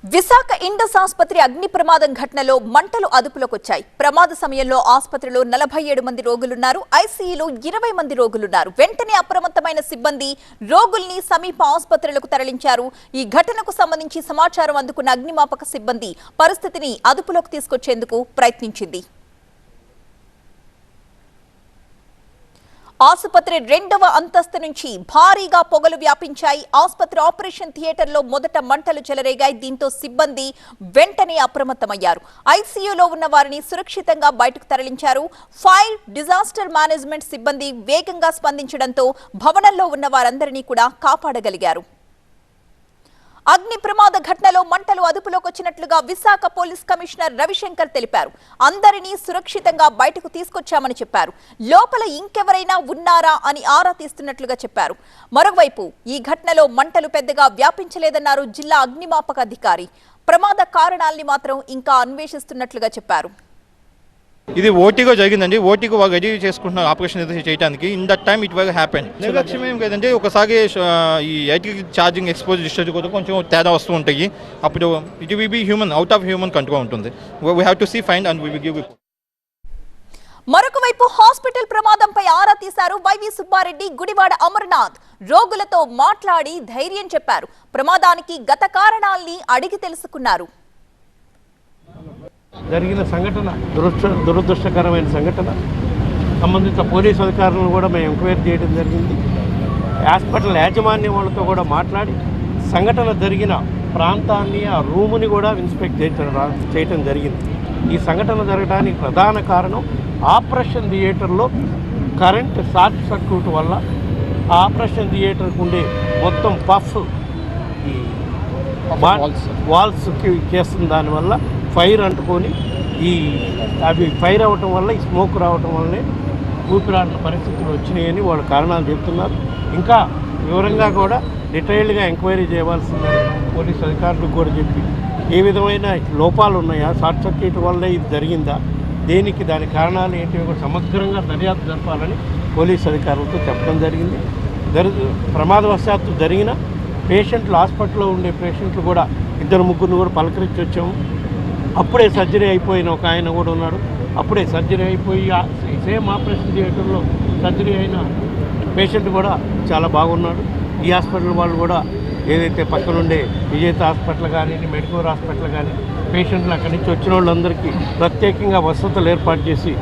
Visakha Indus ఆసుపత్రి అగ్ని ప్రమాదం ఘటనలో మంటలు అదుపులోకి వచ్చాయి. ప్రమాద సమయంలో ఆసుపత్రిలో 47 మంది రోగులున్నారు. ఐసీయూలో 20 మంది రోగులున్నారు. వెంటనే అప్రమత్తమైన సిబ్బంది రోగుల్ని సమీప ఆసుపత్రులకు తరలించారు. ఈ ఘటనకు సంబంధించి సమాచారం అందుకున్న అగ్నిమాపక సిబ్బంది పరిస్థితిని అదుపులోకి తీసుకొచ్చేందుకు ప్రయత్నించింది. ఆసుపత్రి 2వ అంతస్తు నుంచి భారీగా పొగలు వ్యాపించాయి. ఆసుపత్రి ఆపరేషన్ థియేటర్లో మొదట మంటలు చెలరేగాయి. దీంతో సిబ్బంది వెంటనే అప్రమత్తమయ్యారు. ఐసీయూలో ఉన్న వారిని సురక్షితంగా బయటకు తరలించారు. ఫైర్ డిజాస్టర్ మేనేజ్మెంట్ సిబ్బంది వేగంగా స్పందించడంతో భవనంలో ఉన్న వారందరినీ కూడా కాపాడగలిగారు. అగ్ని ప్రమాద ఘటనలో మంటలు అదుపులోకి వచ్చినట్లుగా విశాఖ పోలీస్ కమిషనర్ రవిశంకర్ తెలిపారు. అందరినీ సురక్షితంగా బయటకు తీసుకొచ్చామని చెప్పారు. లోపల ఇంకెవరైనా ఉన్నారా అని ఆరా తీస్తున్నట్లుగా చెప్పారు. మరోవైపు ఈ ఘటనలో మంటలు పెద్దగా వ్యాపించలేదన్నారు జిల్లా అగ్నిమాపక అధికారి. ప్రమాద కారణాల్ని మాత్రం ఇంకా అన్వేషిస్తున్నట్లుగా చెప్పారు. ఇది ఓటీగా జరిగిందండి. ఓటీకి వాళ్ళు రెడీ చేసుకుంటున్న ఆపరేషన్ ఏదైతే చేయడానికి ఇన్ దట్ టైమ్ ఇట్ వల్ హ్యాపెన్. నిర్లక్ష్యం ఏం లేదంటే ఒకసారి ఈ ఎలక్ట్రిక్ ఛార్జింగ్ ఎక్స్పోజ్ డిస్టర్జ్ కూడా కొంచెం తేడా వస్తూ ఉంటాయి. అప్పుడు it will be human out of human control ఉంటుంది. We have to see find and we will give report. మరొక వైపు హాస్పిటల్ ప్రమాదంపై ఆరా తీశారు వైవి సుబ్బారెడ్డి, గుడివాడ అమర్నాథ్. రోగులతో మాట్లాడి ధైర్యం చెప్పారు. ప్రమాదానికి గత కారణాల్ని అడిగి తెలుసుకున్నారు. జరిగిన సంఘటన దురదృష్టకరమైన సంఘటన. సంబంధిత పోలీసు అధికారులను కూడా మేము ఎంక్వైరీ చేయడం జరిగింది. హాస్పిటల్ యాజమాన్యం వాళ్ళతో కూడా మాట్లాడి సంఘటన జరిగిన ప్రాంతాన్ని, ఆ రూముని కూడా ఇన్స్పెక్ట్ చేయడం జరిగింది. ఈ సంఘటన జరగడానికి ప్రధాన కారణం ఆపరేషన్ థియేటర్లో కరెంట్ షార్ట్ సర్క్యూట్ వల్ల ఆపరేషన్ థియేటర్కి ఉండే మొత్తం పఫ్ ఈ వాల్స్కి చేస్తున్న దానివల్ల ఫైర్ అంటుకొని అవి ఫైర్ అవ్వటం వల్ల ఈ స్మోక్ రావటం వల్లనే ఊపిరాడని పరిస్థితులు వచ్చినాయని వాళ్ళు కారణాలు చెప్తున్నారు. ఇంకా వివరంగా కూడా డీటెయిల్డ్గా ఎంక్వైరీ చేయవలసింది పోలీసు అధికారులకు కూడా చెప్పి ఏ విధమైన లోపాలు ఉన్నాయా, షార్ట్ సర్క్యూట్ వల్లే ఇది జరిగిందా, దేనికి దాని కారణాలు ఏంటివి కూడా సమగ్రంగా దర్యాప్తు జరపాలని పోలీసు అధికారులతో చెప్పడం జరిగింది. ప్రమాదవశాత్తు జరిగిన పేషెంట్లు, హాస్పిటల్లో ఉండే పేషెంట్లు కూడా 2-3 కూడా పలకరించి వచ్చాము. అప్పుడే సర్జరీ అయిపోయిన ఒక ఆయన కూడా ఉన్నాడు. అప్పుడే సర్జరీ అయిపోయి సేమ్ ఆపరేషన్ థియేటర్లో సర్జరీ అయిన పేషెంట్ కూడా చాలా బాగున్నాడు. ఈ హాస్పిటల్ వాళ్ళు కూడా ఏదైతే పక్కనుండే విజేత హాస్పిటల్ కానీ, మెడికోర్ హాస్పిటల్ కానీ పేషెంట్లు అక్కడి నుంచి వచ్చిన వాళ్ళందరికీ ప్రత్యేకంగా వసతులు ఏర్పాటు చేసి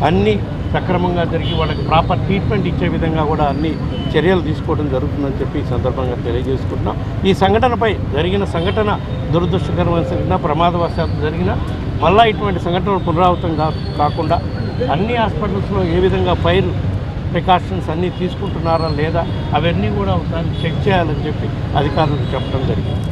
అన్నీ సక్రమంగా జరిగి వాళ్ళకి ప్రాపర్ ట్రీట్మెంట్ ఇచ్చే విధంగా కూడా అన్ని చర్యలు తీసుకోవడం జరుగుతుందని చెప్పి ఈ సందర్భంగా తెలియజేసుకుంటున్నాం. ఈ సంఘటనపై జరిగిన సంఘటన దురదృష్టకరమైన సంఘటన, ప్రమాదవశాత్తు జరిగిన మళ్ళీ ఇటువంటి సంఘటనలు పునరావృతం కాకుండా అన్ని హాస్పిటల్స్లో ఏ విధంగా ఫైర్ ప్రికాషన్స్ అన్నీ తీసుకుంటున్నారా లేదా అవన్నీ కూడా ఒకసారి చెక్ చేయాలని చెప్పి అధికారులకు చెప్పడం జరిగింది.